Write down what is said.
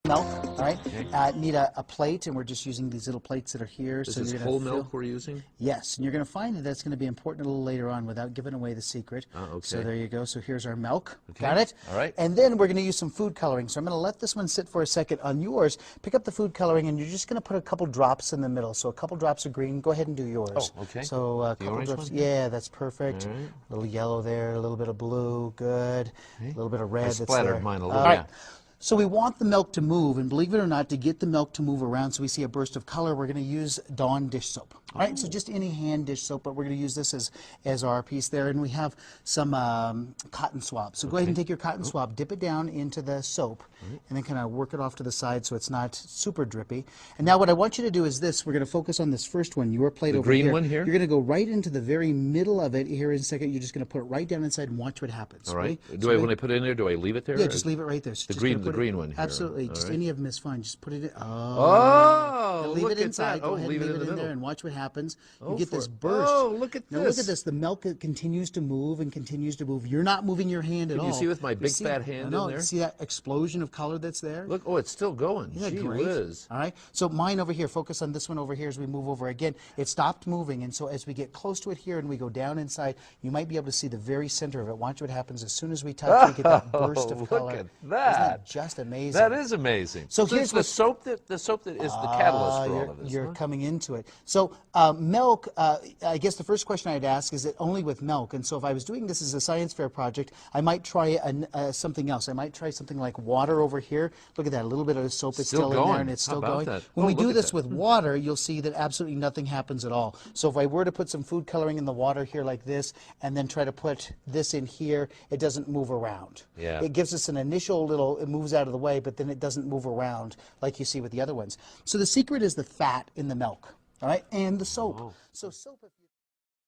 milk, all right? Okay. Need a plate, and we're just using these little plates that are here. This so is you're whole gonna milk we're using? Yes, and you're going to find that that's going to be important a little later on without giving away the secret. Okay. So there you go. So here's our milk. Okay. Got it? All right. And then we're going to use some food coloring. So I'm going to let this one sit for a second. On yours, pick up the food coloring, and you're just going to put a couple drops in the middle. So a couple drops of green. Go ahead and do yours. Oh, okay. So a The couple orange drops. one? Yeah, that's perfect. All right. A little yellow there, a little bit of blue. Good. Okay. A little bit of red. I that's splattered there. mine a little, All right. yeah. So we want the milk to move, and believe it or not, to get the milk to move around so we see a burst of color, we're going to use Dawn dish soap. All right, so just any hand dish soap, but we're going to use this as our piece there. And we have some cotton swab. So go ahead and take your cotton swab, dip it down into the soap, and then kind of work it off to the side so it's not super drippy. And now what I want you to do is this. We're going to focus on this first one, your plate over here. The green one here? You're going to go right into the very middle of it here in a second. You're just going to put it right down inside and watch what happens. All right. Ready? When I put it in there, do I leave it there? Yeah, just leave it right there. So The just green- gonna put the green one here. Absolutely. All Just right. any of them is fine. Just put it in. Oh, Now leave look it at inside. that. Go Oh, ahead leave and it leave in it the in there middle. and watch what happens. Oh, You get this for it. burst. Oh, look at now this. look at this. The milk continues to move and continues to move. You're not moving your hand at all. Can you see with my You big see- fat hand no, in there? You see that explosion of color that's there? Look, oh, it's still going. Isn't that Gee great? whiz. All right. So mine over here, focus on this one over here as we move over again. It stopped moving, and so as we get close to it here and we go down inside, you might be able to see the very center of it. Watch what happens as soon as we touch. We get that burst of Look color. at Isn't that. that just amazing? That is amazing. So So here's it's the what- soap that is the catalyst for you're, all of this. You're huh? coming into it. So milk, I guess the first question I'd ask is it only with milk? And so if I was doing this as a science fair project, I might try something else. I might try something like water over here. Look at that, a little bit of the soap is Still still in there going. and it's How still about going. that? When Oh, we look do at this that. with water, you'll see that absolutely nothing happens at all. So if I were to put some food coloring in the water here like this and then try to put this in here, it doesn't move around. Yeah. It gives us an initial little, it moves out of the way, but then it doesn't move around like you see with the other ones. So the secret is the fat in the milk, all right, and the soap. Oh. So soap, if you